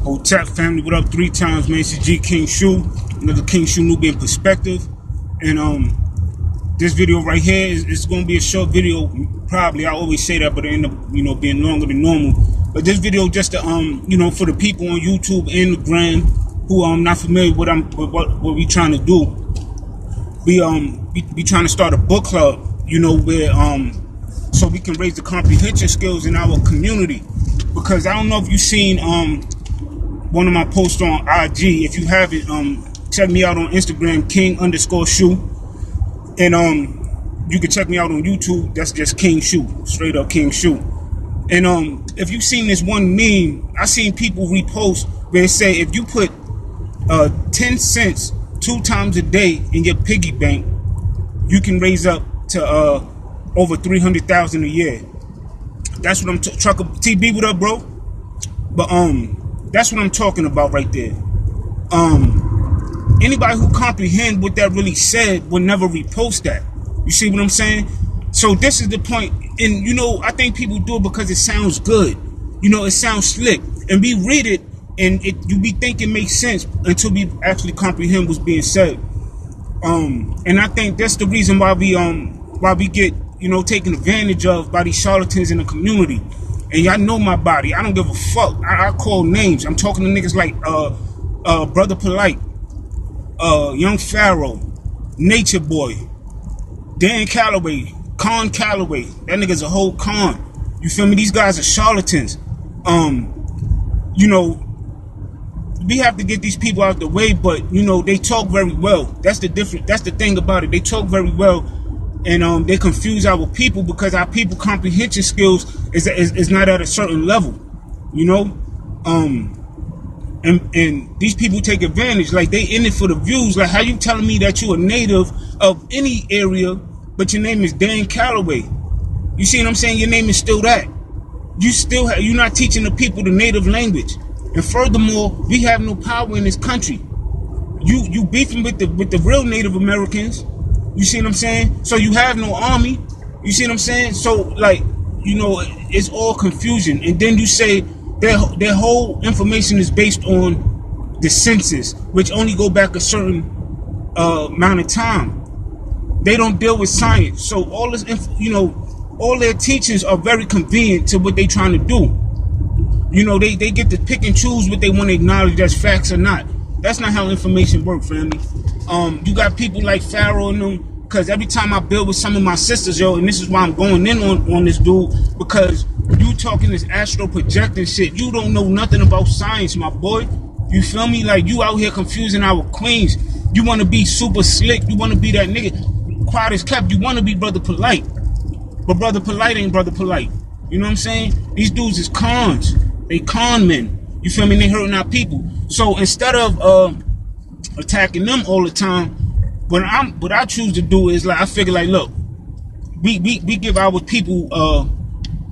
Hotep family, what up 3 times, man? It's G King Shu, another King Shu Nubian perspective. And this video right here is gonna be a short video. Probably, I always say that, but it end up, being longer than normal. But this video just to for the people on YouTube and the gram who not familiar with what we trying to do. We trying to start a book club, where so we can raise the comprehension skills in our community. Because I don't know if you've seen one of my posts on IG. If you haven't, check me out on Instagram, King_Shu. And you can check me out on YouTube. That's just King Shu, straight up King Shu. And if you've seen this one meme, I seen people repost where it say if you put 10 cents 2 times a day in your piggy bank, you can raise up to over 300,000 a year. That's what I'm Trucker TB, what up, bro? But that's what I'm talking about right there. Anybody who comprehend what that really said will never repost that. You see what I'm saying? So this is the point. And I think people do it because it sounds good. It sounds slick. And we read it and you be thinking it makes sense until we actually comprehend what's being said. And I think that's the reason why we get taken advantage of by these charlatans in the community. And y'all know my body. I don't give a fuck. I call names. I'm talking to niggas like Brother Polite, Young Pharaoh, Nature Boy, Dan Calloway, Con Calloway. That nigga's a whole con. You feel me? These guys are charlatans. We have to get these people out the way, but they talk very well. That's the thing about it. They talk very well. And they confuse our people because our people comprehension skills is not at a certain level, and these people take advantage. Like, they in it for the views. Like, how you telling me that you a native of any area, but your name is Dan Calloway? You see what I'm saying? Your name is still that. You're not teaching the people the native language. And furthermore, we have no power in this country. You beefing with the real Native Americans. You see what I'm saying? So you have no army. You see what I'm saying? So, like, it's all confusion. And then you say their whole information is based on the census, which only go back a certain amount of time. They don't deal with science. So all this, all their teachings are very convenient to what they trying to do. They get to pick and choose what they want to acknowledge as facts or not. That's not how information works, family. You got people like Pharaoh and them, because every time I build with some of my sisters, and this is why I'm going in on this dude, because you talking this astral projecting shit. You don't know nothing about science, my boy. You feel me? Like, you out here confusing our queens. You want to be super slick. You want to be that nigga. Quiet as kept. You want to be Brother Polite. But Brother Polite ain't Brother Polite. You know what I'm saying? These dudes is cons. They con men. You feel me? They hurting our people. So instead of attacking them all the time, what I choose to do is, like, I figure, like, look, we give our people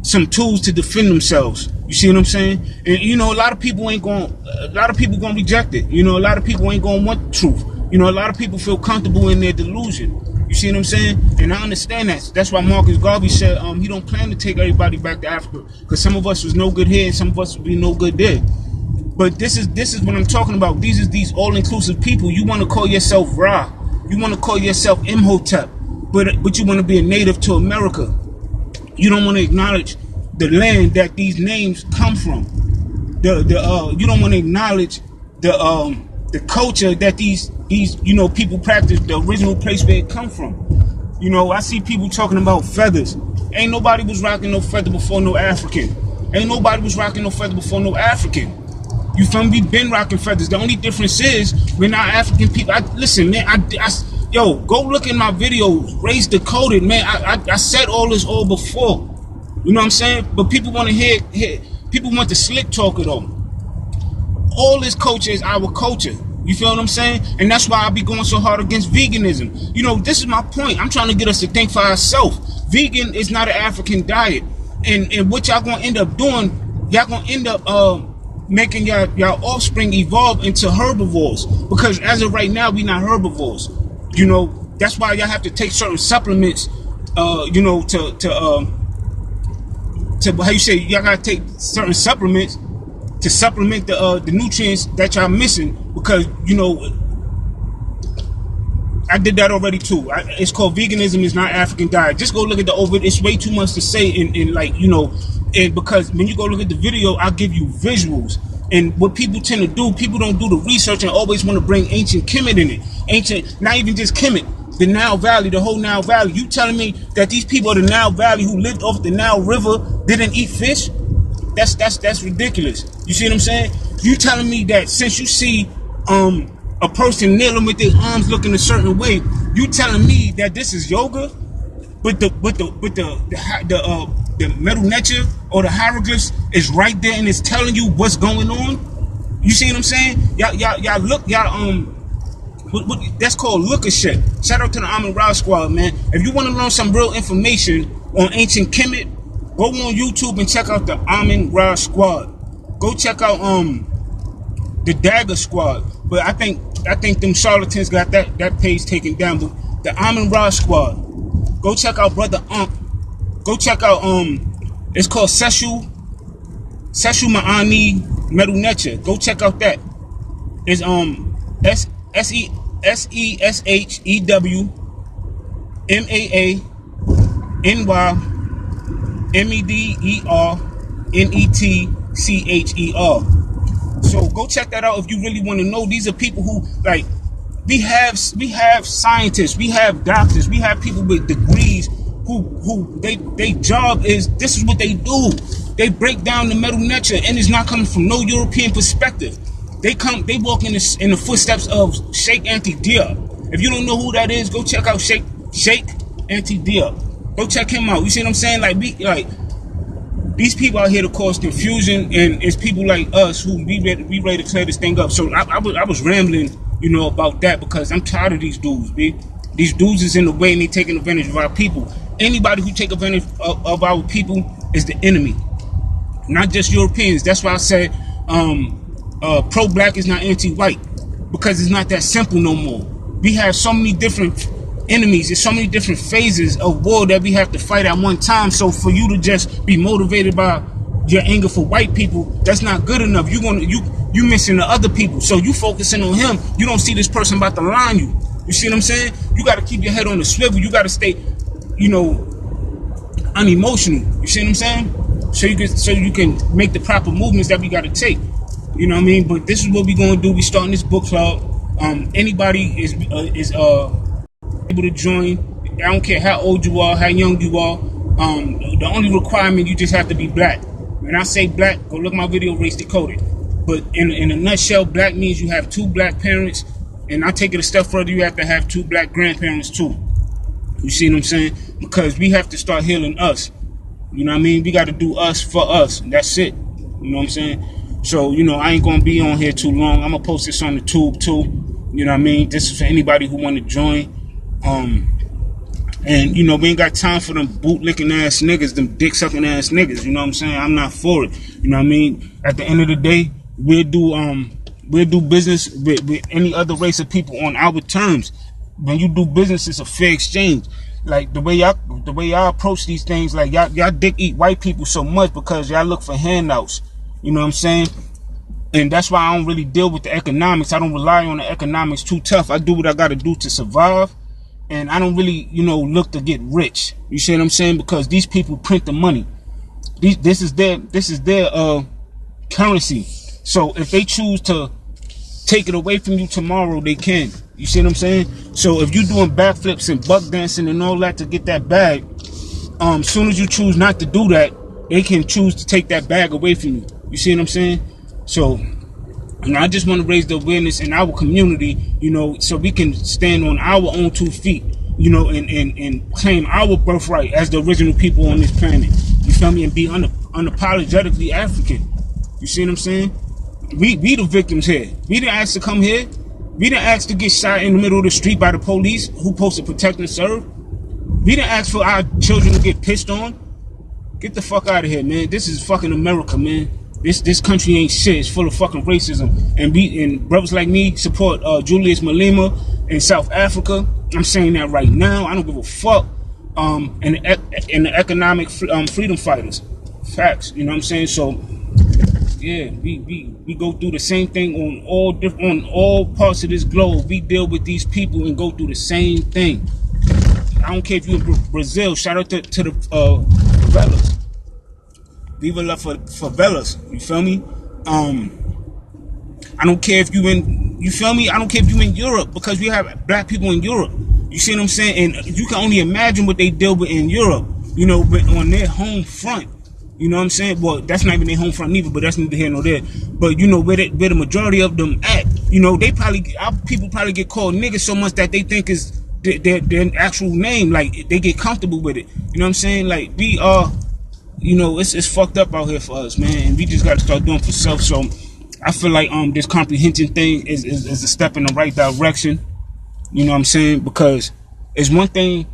some tools to defend themselves. You see what I'm saying? And a lot of people gonna reject it. A lot of people ain't gonna want the truth. A lot of people feel comfortable in their delusion. You see what I'm saying? And I understand that. That's why Marcus Garvey said he don't plan to take everybody back to Africa, because some of us was no good here and some of us would be no good there. But this is what I'm talking about. These all-inclusive people. You want to call yourself Ra. You want to call yourself Imhotep, but you want to be a native to America. You don't want to acknowledge the land that these names come from. You don't want to acknowledge the culture that these people practice, the original place where it come from. I see people talking about feathers. Ain't nobody was rocking no feather before no African. Ain't nobody was rocking no feather before no African. You feel me? We been rocking feathers. The only difference is we're not African people. Listen, man. Yo, go look in my videos. Race Decoded, man. I said all this all before. You know what I'm saying? But people want to hear. People want the slick talk it all. All this culture is our culture. You feel what I'm saying? And that's why I be going so hard against veganism. This is my point. I'm trying to get us to think for ourselves. Vegan is not an African diet. And what y'all gonna end up doing, y'all gonna end up making y'all offspring evolve into herbivores, because as of right now we not herbivores. That's why y'all have to take certain supplements to how you say, y'all gotta take certain supplements to supplement the nutrients that y'all missing, because I did that already too. It's called Veganism is Not African Diet. Just go look at the over. It's way too much to say in like, and because when you go look at the video, I'll give you visuals. And what people tend to do, people don't do the research and always want to bring ancient Kemet in it. Ancient, not even just Kemet, the Nile Valley, the whole Nile Valley. You telling me that these people of the Nile Valley who lived off the Nile River didn't eat fish? That's ridiculous. You see what I'm saying? You telling me that since you see a person kneeling with their arms looking a certain way, you telling me that this is yoga? But the metal nature or the hieroglyphs is right there and it's telling you what's going on. You see what I'm saying? Y'all look, that's called looker shit. Shout out to the Amun Ra Squad, man. If you want to learn some real information on ancient Kemet, go on YouTube and check out the Amun Ra Squad. Go check out the Dagger Squad. But I think them charlatans got that page taken down. But the Amun Ra Squad. Go check out Brother Go check out it's called Seshu Ma'ani Metal Nature. Go check out that. It's SESHEWMANYMEDERNETCHER. So go check that out if you really want to know. These are people who, like, we have scientists, we have doctors, we have people with degrees who they job is, this is what they do. They break down the metal nature, and it's not coming from no European perspective. They walk in the footsteps of Sheikh Anti-Dia. If you don't know who that is, go check out Sheikh Anti-Dia. Go check him out. You see what I'm saying? Like these people out here to cause confusion, and it's people like us who we ready to clear this thing up. So I was rambling, about that, because I'm tired of these dudes, B. These dudes is in the way and they taking advantage of our people. Anybody who take advantage of our people is the enemy, not just Europeans. That's why I said pro-black is not anti-white, because it's not that simple no more. We have so many different enemies. There's so many different phases of war that we have to fight at one time. So for you to just be motivated by your anger for white people, that's not good enough. You missing the other people. So you focusing on him. You don't see this person about to line you. You see what I'm saying? You got to keep your head on the swivel. You got to stay, unemotional. You see what I'm saying? So you can make the proper movements that we got to take. You know what I mean? But this is what we gonna do. We starting this book club. Anybody is able to join. I don't care how old you are, how young you are. The only requirement, you just have to be black. When I say black, go look my video, Race Decoded. But in a nutshell, black means you have 2 black parents, and I take it a step further, you have to have 2 black grandparents too. You see what I'm saying? Because we have to start healing us. You know what I mean? We got to do us for us. That's it. You know what I'm saying? So, I ain't going to be on here too long. I'm going to post this on the tube too. You know what I mean? This is for anybody who want to join. And, we ain't got time for them boot-licking ass niggas, them dick-sucking ass niggas. You know what I'm saying? I'm not for it. You know what I mean? At the end of the day, we'll do business with any other race of people on our terms. When you do business, it's a fair exchange. Like the way y'all approach these things, like y'all dick eat white people so much because y'all look for handouts. You know what I'm saying? And that's why I don't really deal with the economics. I don't rely on the economics too tough. I do what I got to do to survive. And I don't really, look to get rich. You see what I'm saying? Because these people print the money. This is their currency. So if they choose to take it away from you tomorrow, they can. You see what I'm saying? So if you're doing backflips and buck dancing and all that to get that bag, soon as you choose not to do that, they can choose to take that bag away from you. You see what I'm saying? So, I just want to raise the awareness in our community, so we can stand on our own 2 feet, and claim our birthright as the original people on this planet. You feel me? And be unapologetically African. You see what I'm saying? We the victims here. We didn't ask to come here. We didn't ask to get shot in the middle of the street by the police who supposed to protect and serve. We didn't ask for our children to get pissed on. Get the fuck out of here, man. This is fucking America, man. This country ain't shit. It's full of fucking racism. And brothers like me support Julius Malema in South Africa. I'm saying that right now. I don't give a fuck. And the economic freedom fighters. Facts. You know what I'm saying? So, Yeah, we go through the same thing on all parts of this globe. We deal with these people and go through the same thing. I don't care if you in Brazil. Shout out to the favelas. Viva la favelas. You feel me? I don't care if you in, you feel me? I don't care if you in Europe, because we have black people in Europe. You see what I'm saying? And you can only imagine what they deal with in Europe, you know, but on their home front. You know what I'm saying? Well, that's not even their home front neither, but that's neither here nor there. But you know, where the majority of them at, you know, our people probably get called niggas so much that they think is their actual name. Like, they get comfortable with it. You know what I'm saying? Like, we are, you know, it's fucked up out here for us, man. And we just got to start doing for self. So I feel like this comprehension thing is a step in the right direction. You know what I'm saying? Because it's one thing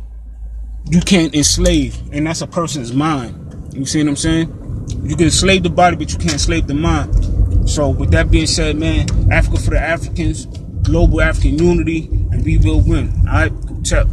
you can't enslave, and that's a person's mind. You see what I'm saying? You can enslave the body, but you can't enslave the mind. So with that being said, man, Africa for the Africans, global African unity, and we will win. All right, check.